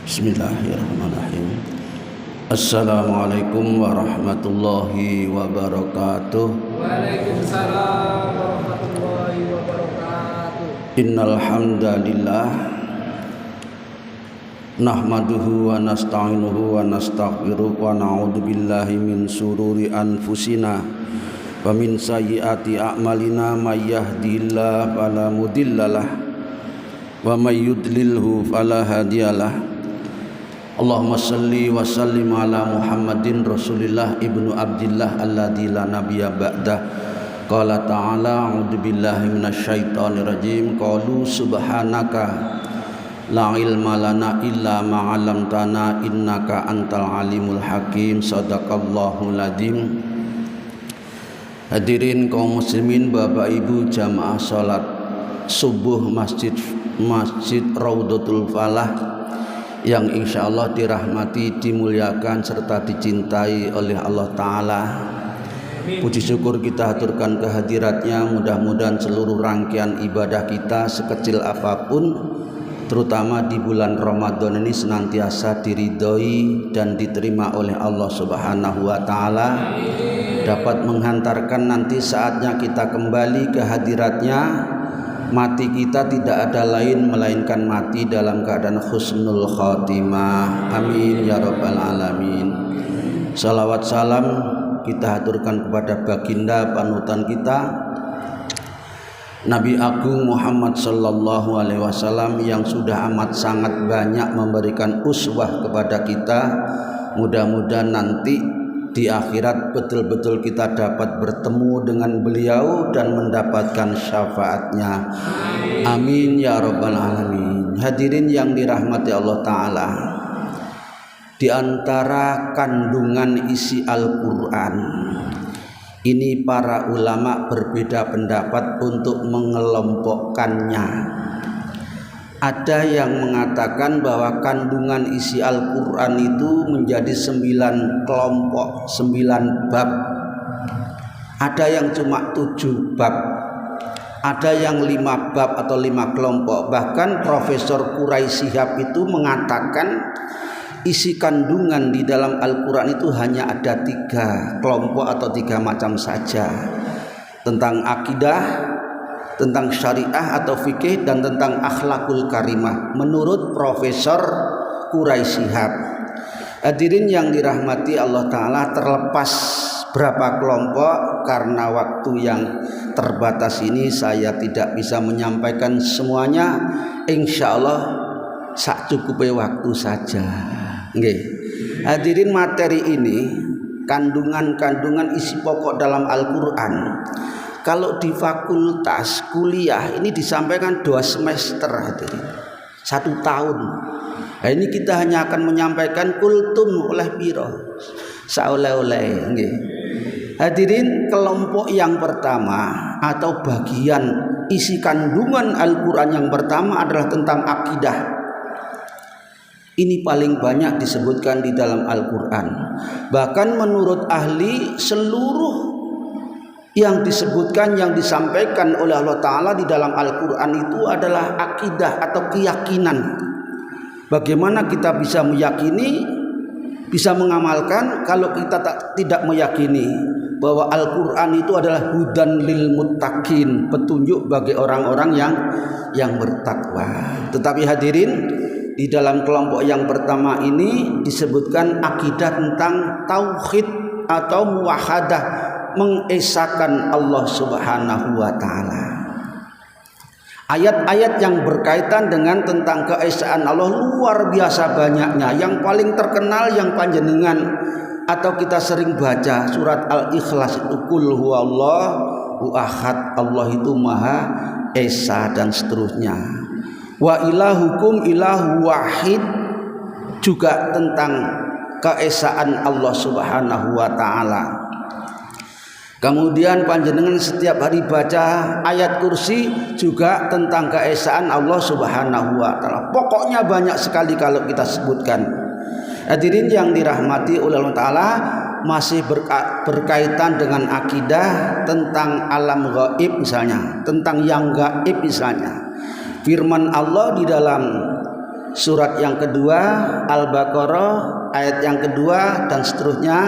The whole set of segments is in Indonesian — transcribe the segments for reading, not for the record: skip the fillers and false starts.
Bismillahirrahmanirrahim. Assalamualaikum warahmatullahi wabarakatuh. Waalaikumsalam warahmatullahi wabarakatuh. Innal hamdalillah nahmaduhu wa nasta'inuhu wa nastaghfiruh wa na'udzu billahi min sururi anfusina wa min sayyiati a'malina may yahdihillahu fala mudhillalah wa may yudlilhu fala hadiyalah. Allahumma salli wa sallim ala Muhammadin Rasulillah ibnu Abdillah alladzi la nabiyya ba'dah. Qala ta'ala a'udzu billahi minasyaitonir rajim. Qalu subhanaka la ilma lana illa ma 'allamtana innaka antal alimul hakim. Shadaqallahul adzim. Hadirin kaum muslimin, Bapak Ibu jamaah salat subuh Masjid Raudhatul Falah yang insyaallah dirahmati, dimuliakan serta dicintai oleh Allah Ta'ala. Puji syukur kita haturkan kehadiratnya. Mudah-mudahan seluruh rangkaian ibadah kita sekecil apapun, terutama di bulan Ramadan ini, senantiasa diridhoi dan diterima oleh Allah Subhanahu wa Ta'ala, dapat menghantarkan nanti saatnya kita kembali ke hadiratnya. Mati kita tidak ada lain melainkan mati dalam keadaan husnul khotimah. Amin ya rabbal alamin. Salawat salam kita haturkan kepada baginda panutan kita, Nabi Agung Muhammad sallallahu alaihi wasallam, yang sudah amat sangat banyak memberikan uswah kepada kita. Mudah-mudahan nanti di akhirat betul-betul kita dapat bertemu dengan beliau dan mendapatkan syafaatnya. Amin ya rabbal alamin. Hadirin yang dirahmati Allah Ta'ala, di antara kandungan isi Al-Quran ini para ulama berbeda pendapat untuk mengelompokkannya. Ada yang mengatakan bahwa kandungan isi Al-Quran itu menjadi 9 kelompok, 9 bab. Ada yang cuma 7 bab, ada yang 5 bab atau 5 kelompok. Bahkan Profesor Quraisy Shihab itu mengatakan isi kandungan di dalam Al-Quran itu hanya ada 3 kelompok atau 3 macam saja. Tentang akidah, tentang syariah atau fikih, dan tentang akhlakul karimah menurut Profesor Quraisy Shihab. Hadirin yang dirahmati Allah Ta'ala, terlepas berapa kelompok, karena waktu yang terbatas ini saya tidak bisa menyampaikan semuanya. Insya Allah sak cukupnya waktu saja. Nggih. Hadirin, materi ini kandungan-kandungan isi pokok dalam Al-Quran, kalau di fakultas kuliah ini disampaikan 2 semester, hadirin, 1 tahun. Nah, ini kita hanya akan menyampaikan kultum oleh piro saoleh-oleh. Hadirin, kelompok yang pertama atau bagian isi kandungan Al-Quran yang pertama adalah tentang akidah. Ini paling banyak disebutkan di dalam Al-Quran. Bahkan menurut ahli, seluruh yang disebutkan, yang disampaikan oleh Allah Ta'ala di dalam Al-Quran itu adalah akidah atau keyakinan. Bagaimana kita bisa meyakini, bisa mengamalkan kalau kita tidak meyakini bahwa Al-Quran itu adalah hudan lil muttaqin, petunjuk bagi orang-orang yang bertakwa. Tetapi hadirin, di dalam kelompok yang pertama ini disebutkan akidah tentang tauhid atau muwahadah, mengesahkan Allah Subhanahu wa Ta'ala. Ayat-ayat yang berkaitan dengan tentang keesaan Allah luar biasa banyaknya. Yang paling terkenal yang panjenengan atau kita sering baca surat Al-Ikhlas itu, qul huwallahu ahad, Allah itu maha esa, dan seterusnya. Wa ilahukum ilahu wahid, juga tentang keesaan Allah Subhanahu wa Ta'ala. Kemudian panjenengan setiap hari baca ayat kursi juga tentang keesaan Allah Subhanahu wa Ta'ala. Pokoknya banyak sekali kalau kita sebutkan. Hadirin yang dirahmati oleh Allah Ta'ala, masih berkaitan dengan akidah tentang alam gaib misalnya, tentang yang gaib misalnya. Firman Allah di dalam surat yang kedua Al-Baqarah ayat yang kedua dan seterusnya.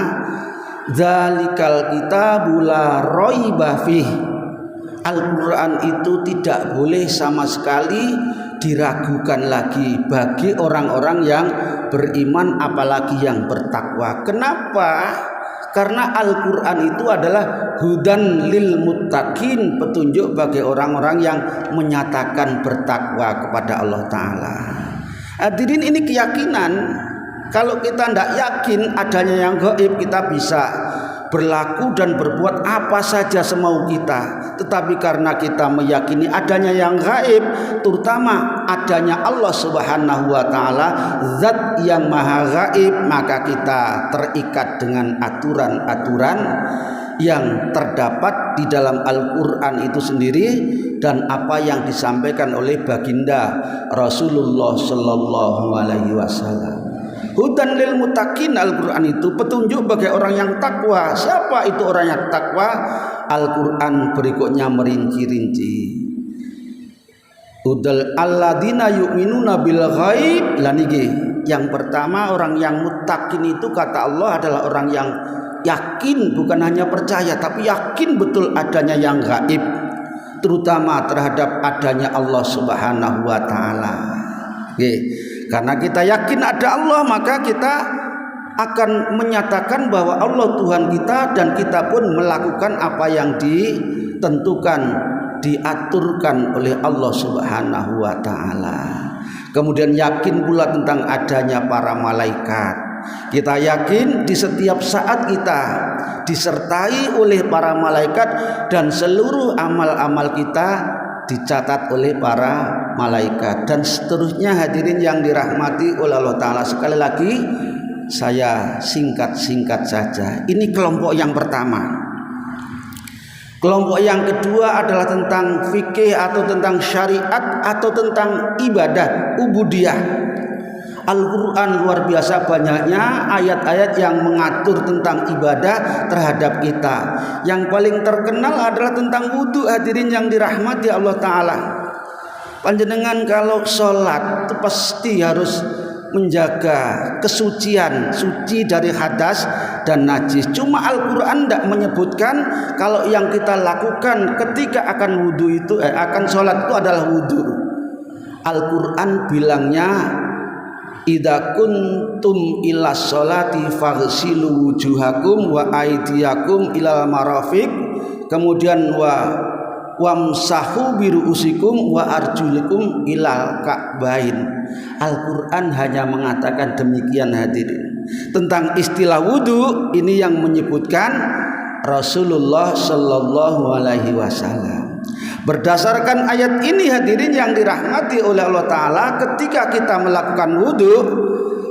Dzalikal kitabu la raiba fih. Al-Quran itu tidak boleh sama sekali diragukan lagi bagi orang-orang yang beriman apalagi yang bertakwa. Kenapa? Karena Al-Quran itu adalah hudan lil muttaqin, petunjuk bagi orang-orang yang menyatakan bertakwa kepada Allah Ta'ala. Hadirin, ini keyakinan. Kalau kita tidak yakin adanya yang gaib, kita bisa berlaku dan berbuat apa saja semau kita. Tetapi karena kita meyakini adanya yang gaib, terutama adanya Allah Subhanahu wa Ta'ala, zat yang maha gaib, maka kita terikat dengan aturan-aturan yang terdapat di dalam Al-Quran itu sendiri dan apa yang disampaikan oleh baginda Rasulullah Sallallahu Alaihi Wasallam. Hudan lil muttaqin, Al-Quran itu petunjuk bagi orang yang takwa. Siapa itu orang yang takwa? Al-Quran berikutnya merinci-rinci. Hudal alladzina yu'minuna bil ghaib. Lanigi, yang pertama orang yang muttaqin itu kata Allah adalah orang yang yakin, bukan hanya percaya tapi yakin betul adanya yang gaib, terutama terhadap adanya Allah Subhanahu wa Ta'ala. Karena kita yakin ada Allah, maka kita akan menyatakan bahwa Allah Tuhan kita dan kita pun melakukan apa yang ditentukan, diaturkan oleh Allah Subhanahu wa Ta'ala. Kemudian yakin pula tentang adanya para malaikat. Kita yakin di setiap saat kita disertai oleh para malaikat dan seluruh amal-amal kita dicatat oleh para malaikat dan seterusnya. Hadirin yang dirahmati oleh Allah Ta'ala, sekali lagi saya singkat-singkat saja. Ini kelompok yang pertama. Kelompok yang kedua adalah tentang fikih atau tentang syariat atau tentang ibadah, ubudiyah. Al-Quran luar biasa banyaknya ayat-ayat yang mengatur tentang ibadah terhadap kita. Yang paling terkenal adalah tentang wudhu. Hadirin yang dirahmati Allah Ta'ala, panjenengan kalau sholat itu pasti harus menjaga kesucian, suci dari hadas dan najis. Cuma Al-Quran tidak menyebutkan kalau yang kita lakukan ketika akan wudhu itu akan sholat itu adalah wudhu. Al-Quran bilangnya idza kuntum ila sholati faghsilu wujuhakum wa aydiyakum ilal marafiq, kemudian wamsahu biruusikum wa arjulikum ilal ka'bain. Al-Quran hanya mengatakan demikian. Hadirin, tentang istilah wudhu ini yang menyebutkan Rasulullah Sallallahu Alaihi Wasallam. Berdasarkan ayat ini, hadirin yang dirahmati oleh Allah Ta'ala, ketika kita melakukan wudhu,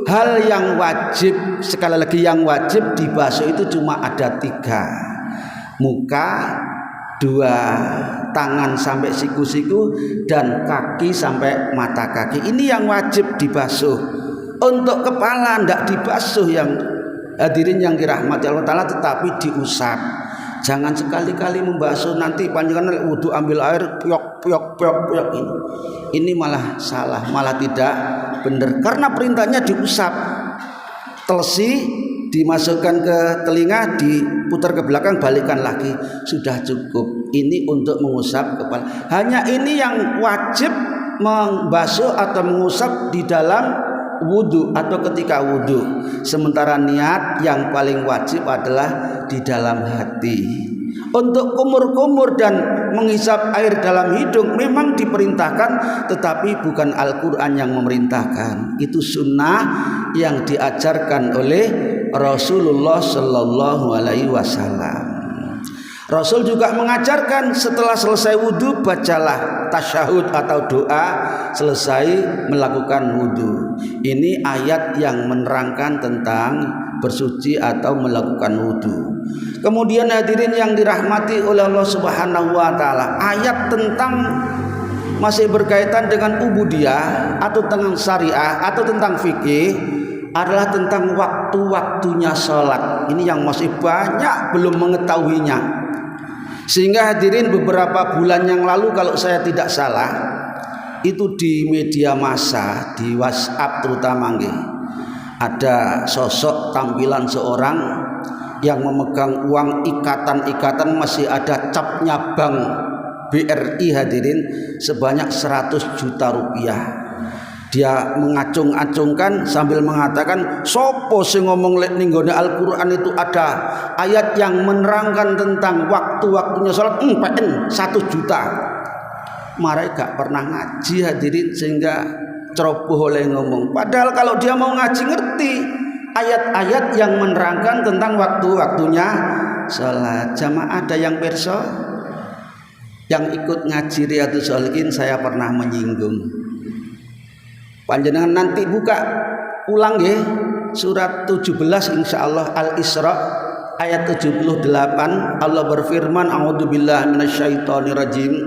hal yang wajib, sekali lagi yang wajib dibasuh itu cuma ada 3: muka, 2 tangan sampai siku-siku, dan kaki sampai mata kaki. Ini yang wajib dibasuh. Untuk kepala tidak dibasuh, yang hadirin yang dirahmati Allah Ta'ala, tetapi diusap. Jangan sekali-kali membasuh, nanti panjangan wudhu ambil air piok ini malah salah, malah tidak benar, karena perintahnya diusap. Telsi dimasukkan ke telinga, diputar ke belakang, balikan lagi, sudah cukup. Ini untuk mengusap kepala. Hanya ini yang wajib membasuh atau mengusap di dalam wudhu atau ketika wudhu. Sementara niat yang paling wajib adalah di dalam hati. Untuk kumur-kumur dan menghisap air dalam hidung memang diperintahkan, tetapi bukan Al-Quran yang memerintahkan. Itu sunnah yang diajarkan oleh Rasulullah Sallallahu Alaihi Wasallam. Rasul juga mengajarkan setelah selesai wudhu bacalah tasyahud atau doa selesai melakukan wudhu. Ini ayat yang menerangkan tentang bersuci atau melakukan wudhu. Kemudian hadirin yang dirahmati oleh Allah Subhanahu wa Ta'ala, ayat tentang masih berkaitan dengan ubudiyah atau tentang syariah atau tentang fikih adalah tentang waktu-waktunya sholat. Ini yang masih banyak belum mengetahuinya. Sehingga hadirin beberapa bulan yang lalu kalau saya tidak salah, itu di media massa, di WhatsApp terutama nggih, ada sosok tampilan seorang yang memegang uang ikatan-ikatan, masih ada capnya Bank BRI hadirin, sebanyak 100 juta rupiah. Dia mengacung-acungkan sambil mengatakan, sopo sing ngomong lek ning gone Al-Qur'an itu ada ayat yang menerangkan tentang waktu-waktunya salat, 1 juta. Mereka gak pernah ngaji hadirin, sehingga ceroboh oleh ngomong. Padahal kalau dia mau ngaji ngerti ayat-ayat yang menerangkan tentang waktu-waktunya salat. Jamaah ada yang perso? Yang ikut ngaji Riyadhus Shalihin saya pernah menyinggung. Panjenengan nanti buka ulang ya surat 17 insyaallah Al-Isra ayat 78. Allah berfirman, a'udzubillahi minasyaitonirrajim,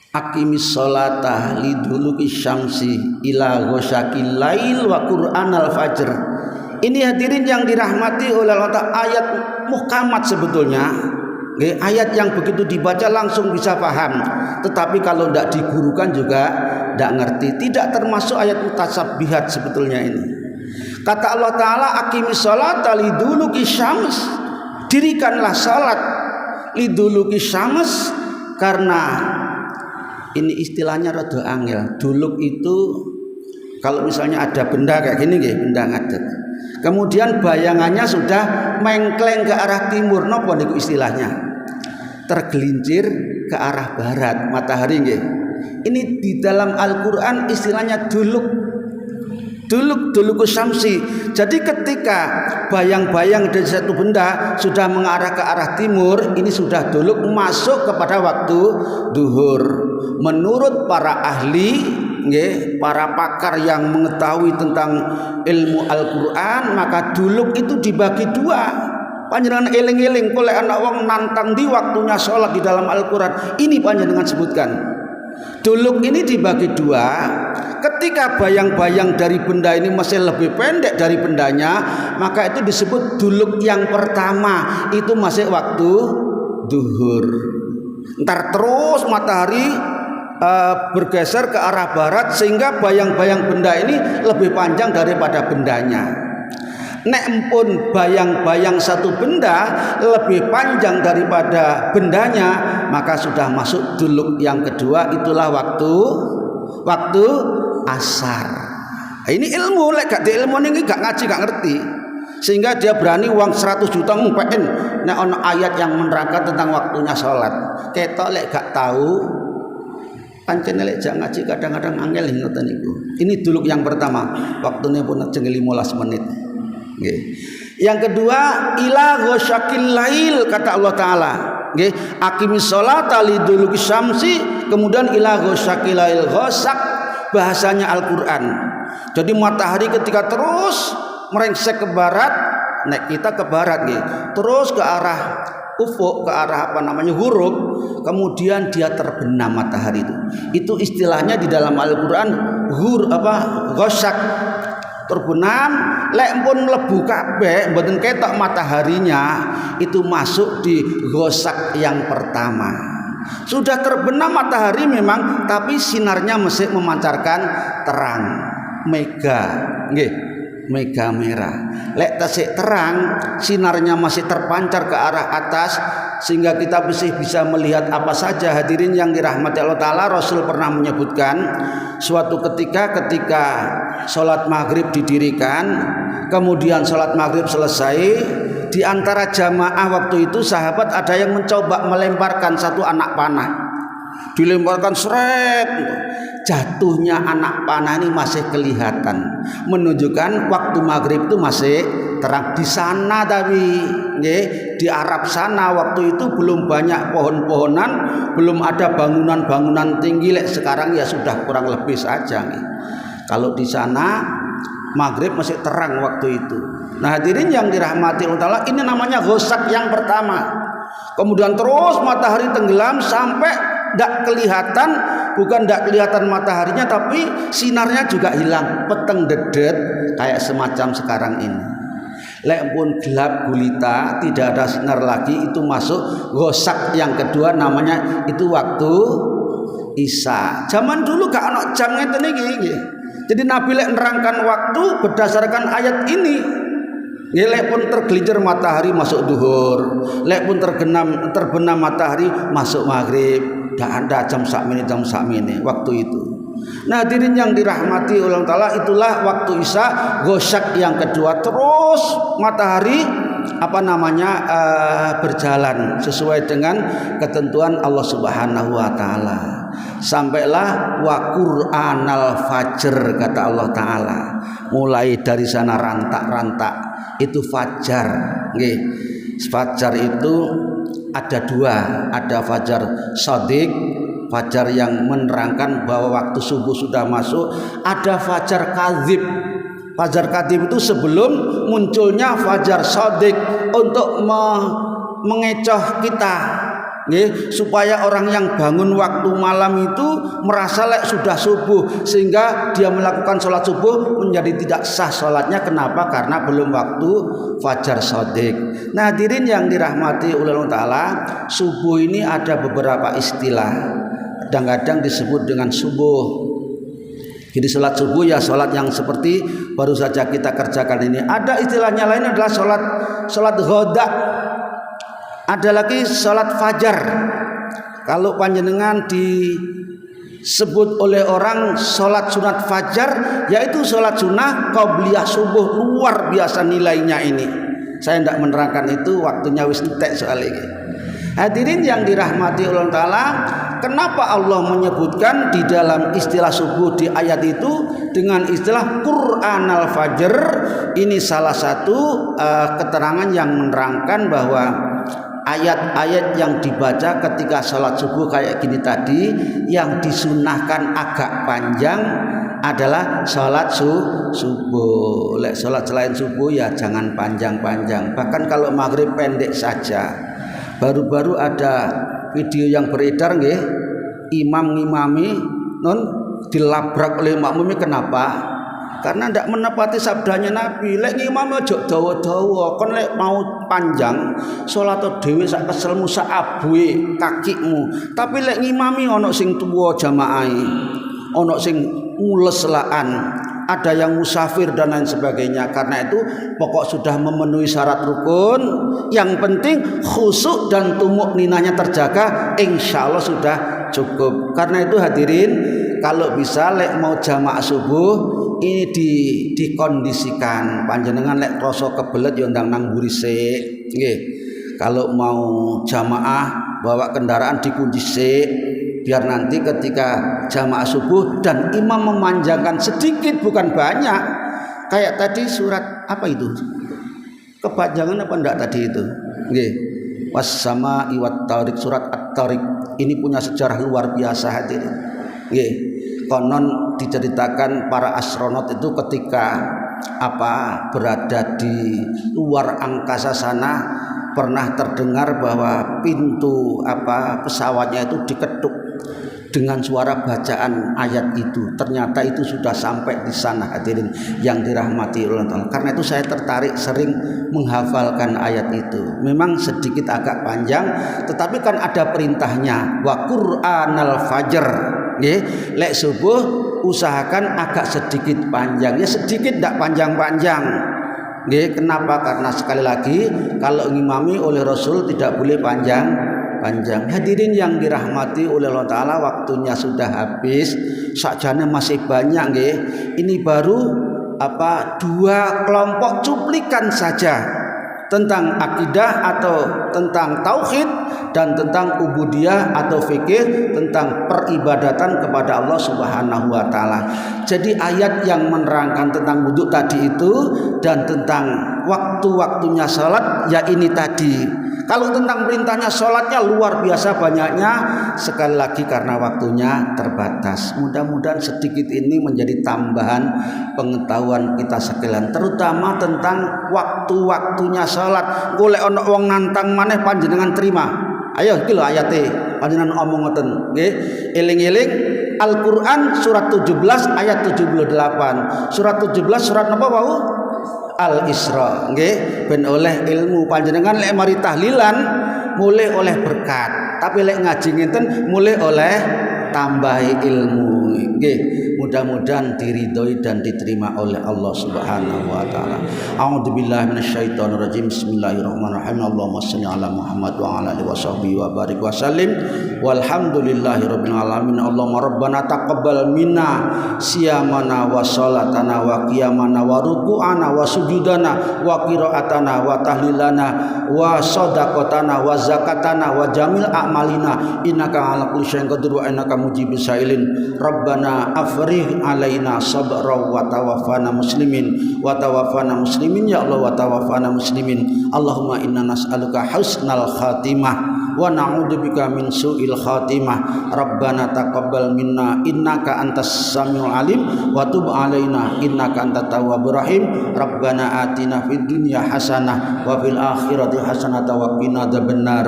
aqimis sholata liduluki syamsi ila ghosakil lail wa qur'anal fajr. Ini hadirin yang dirahmati oleh Allah Ta'ala, ayat muhkamat sebetulnya, ayat yang begitu dibaca langsung bisa paham, tetapi kalau tidak digurukan juga tidak ngerti. Tidak termasuk ayat mutasabbihat sebetulnya ini. Kata Allah Ta'ala, aqimis sholata liduluki syams, dirikanlah salat liduluki syams, karena ini istilahnya rada angel. Duluk itu kalau misalnya ada benda kayak gini nggih, benda ngadeg, kemudian bayangannya sudah mengkleng ke arah timur, napa niku istilahnya? Tergelincir ke arah barat matahari nggih. Ini di dalam Al-Qur'an istilahnya dulukus syamsi. Jadi ketika bayang-bayang dari satu benda sudah mengarah ke arah timur, ini sudah duluk, masuk kepada waktu duhur. Menurut para ahli, para pakar yang mengetahui tentang ilmu Al-Qur'an, maka duluk itu dibagi dua. Panjenengan eling-eling kolek anak wong nantang di waktunya sholat di dalam Al-Qur'an, ini panjenengan sebutkan. Duluk ini dibagi dua. Ketika bayang-bayang dari benda ini masih lebih pendek dari bendanya, maka itu disebut duluk yang pertama, itu masih waktu duhur. Ntar terus matahari bergeser ke arah barat, sehingga bayang-bayang benda ini lebih panjang daripada bendanya. Nek pun bayang-bayang satu benda lebih panjang daripada bendanya, maka sudah masuk duluk yang kedua, itulah waktu asar. Ini ilmu, lek gak di ilmu ini gak ngaji gak ngerti, sehingga dia berani uang 100 juta ngumpein nek ono ayat yang menerangkan tentang waktunya sholat. Ketok lek gak tahu, pancen lek jak ngaji kadang-kadang angel ngoten niku. Ini duluk yang pertama, waktunya pun jeng 15 menit. Yang kedua, ila ghosyakil lail, kata Allah Ta'ala, aqimis sholata liduluki syamsi, kemudian ila ghosyakil lail. Ghosak bahasanya Al-Quran. Jadi matahari ketika terus merengsek ke barat, nek kita ke barat terus ke arah ufuk, ke arah huruf, kemudian dia terbenam matahari itu istilahnya di dalam Al-Quran ghosak, terbenam. Lek pun mlebu kabeh mboten ketok mataharinya, itu masuk di ghosak yang pertama. Sudah terbenam matahari memang, tapi sinarnya masih memancarkan terang, mega merah. Lek tasik terang, sinarnya masih terpancar ke arah atas, sehingga kita bisa melihat apa saja. Hadirin yang dirahmati Allah Ta'ala, Rasul pernah menyebutkan suatu ketika sholat maghrib didirikan, kemudian sholat maghrib selesai, di antara jamaah waktu itu sahabat ada yang mencoba melemparkan satu anak panah, dilemparkan seret, jatuhnya anak panah ini masih kelihatan, menunjukkan waktu maghrib itu masih terang di sana. Tapi di Arab sana waktu itu belum banyak pohon-pohonan, belum ada bangunan-bangunan tinggi. Sekarang ya sudah kurang lebih saja. Kalau di sana maghrib masih terang waktu itu. Nah hadirin yang dirahmati Allah Ta'ala, ini namanya ghosak yang pertama. Kemudian terus matahari tenggelam sampai tidak kelihatan, bukan tidak kelihatan mataharinya, tapi sinarnya juga hilang, peteng dedet kayak semacam sekarang ini. Lek pun gelap gulita, tidak ada sinar lagi, itu masuk ghosak yang kedua, namanya itu waktu Isya. Zaman dulu gak ono jam ngeten iki. Jadi Nabi lek nerangkan waktu berdasarkan ayat ini. Lek pun tergelincir matahari masuk duhur, lek pun terbenam matahari masuk maghrib. Tidak ada jam sak menit waktu itu. Nah, hadirin yang dirahmati Allah Ta'ala, itulah waktu Isya gosyak yang kedua. Terus matahari berjalan sesuai dengan ketentuan Allah Subhanahu wa taala. Sampailah wa Qur'anal fajr, kata Allah Ta'ala. Mulai dari sana rantak-rantak itu fajar. Nggih. Fajar itu ada dua, ada fajar shadiq, fajar yang menerangkan bahwa waktu subuh sudah masuk, ada fajar kadzib. Fajar kadzib itu sebelum munculnya fajar shadiq untuk mengecoh kita, supaya orang yang bangun waktu malam itu merasa sudah subuh, sehingga dia melakukan sholat subuh menjadi tidak sah sholatnya. Kenapa? Karena belum waktu fajar shadiq. Nah, hadirin yang dirahmati oleh Allah Ta'ala, subuh ini ada beberapa istilah. Kadang-kadang disebut dengan subuh. Jadi sholat subuh ya sholat yang seperti baru saja kita kerjakan ini. Ada istilahnya lain adalah sholat ghoda. Ada lagi sholat fajar. Kalau panjenengan disebut oleh orang sholat sunat fajar, yaitu sholat sunnah qobliyah subuh, luar biasa nilainya ini. Saya tidak menerangkan itu, waktunya wis entek soal ini. Hadirin yang dirahmati Allah Ta'ala, kenapa Allah menyebutkan di dalam istilah subuh di ayat itu dengan istilah Qur'anal fajr? Ini salah satu keterangan yang menerangkan bahwa ayat-ayat yang dibaca ketika sholat subuh kayak gini tadi, yang disunahkan agak panjang adalah sholat subuh. Lek sholat selain subuh ya jangan panjang-panjang. Bahkan kalau maghrib pendek saja. Baru-baru ada video yang beredar nggih, imam ngimami dilabrak oleh makmumnya. Kenapa? Karena tidak menepati sabdanya Nabi. Lek ngimami aja dawa-dawa, kon lek mau panjang salat dhewe sak keselmu sak abuhe kakimu. Tapi lek ngimami ana sing tuwa jamaahe, ana sing mules laan, ada yang musafir dan lain sebagainya. Karena itu pokok sudah memenuhi syarat rukun, yang penting khusyuk dan tumuk ninahnya terjaga, insya Allah sudah cukup. Karena itu hadirin, kalau bisa lek mau jamaah subuh ini dikondisikan. Panjenengan lek rasa kebelet yo ndang nang mburi sik nggih. Kalau mau jamaah bawa kendaraan dikunci sik, biar nanti ketika jamaah subuh dan imam memanjangkan sedikit bukan banyak. Kayak tadi surat apa itu? Kepanjangan apa enggak tadi itu? Nggih. Was-sama'i wat-tariq, surat At-Tariq. Ini punya sejarah luar biasa hadirin. Nggih. Konon diceritakan para astronot itu ketika berada di luar angkasa sana pernah terdengar bahwa pintu pesawatnya itu diketuk dengan suara bacaan ayat itu. Ternyata itu sudah sampai di sana hadirin yang dirahmati Allah. Karena itu saya tertarik sering menghafalkan ayat itu. Memang sedikit agak panjang, tetapi kan ada perintahnya wa Qur'anal fajr. Lek subuh usahakan agak sedikit panjang, ya sedikit tidak panjang-panjang. Kenapa? Karena sekali lagi kalau ngimami oleh Rasul tidak boleh panjang. Hadirin yang dirahmati oleh Allah Ta'ala, waktunya sudah habis, sakjane masih banyak nggih. Ini baru dua kelompok cuplikan saja tentang akidah atau tentang tauhid dan tentang ubudiyah atau fikih, tentang peribadatan kepada Allah Subhanahu wa taala. Jadi ayat yang menerangkan tentang wudhu tadi itu dan tentang waktu-waktunya salat ya ini tadi. Kalau tentang perintahnya salatnya luar biasa banyaknya, sekali lagi karena waktunya terbatas. Mudah-mudahan sedikit ini menjadi tambahan pengetahuan kita sekalian, terutama tentang waktu-waktunya salat. Golek ana wong nantang maneh panjenengan terima. Ayo iki lho ayate, panjenengan omong ngoten nggih. Eling-eling Al-Qur'an surat 17 ayat 78. Surat 17 surat napa wau? Al-Isra nggih, ben oleh ilmu. Panjenengan lek mari tahlilan mulai oleh berkat, tapi lek ngaji ngenten mulai oleh tambahi ilmu. Nggih, mudah-mudahan diridhoi dan diterima oleh Allah Subhanahu wa taala. A'udzubillahi minasyaitonir rajim. Bismillahirrahmanirrahim. Allahumma shalli ala Muhammad wa ala alihi washabbihi wa barik wa sallim. Walhamdulillahirabbil alamin. Allahumma rabbana taqabbal minna siyamana wa salatana wa qiyamana wa ruku'ana wa sujudana wa qira'atana wa tahlilana wa shadaqatana wa zakatana wa jamil a'malina innaka ala kulli syai'in qadir wa innaka mujibus sa'ilin. Rabbana afrigh alaina sabra wa tawaffana muslimin ya Allah wa tawaffana muslimin. Allahumma inna nas'aluka husnal khatimah wa na'udzubika min su'il khatimah. Rabbana taqabbal minna innaka antas samiul alim wa tub alaina innaka antat tawwabur rahim. Rabbana atina fid dunya hasanah wa fil akhirati hasanah wa qina adzabannar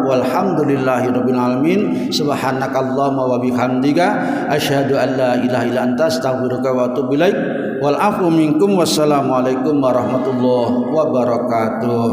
walhamdulillahirabbil alamin. Subhanakallahumma wa bihamdika asyhadu an la ilaha illa anta astaghfiruka wa atubu ilaik. Wal afu minkum wassalamu alaikum warahmatullahi wabarakatuh.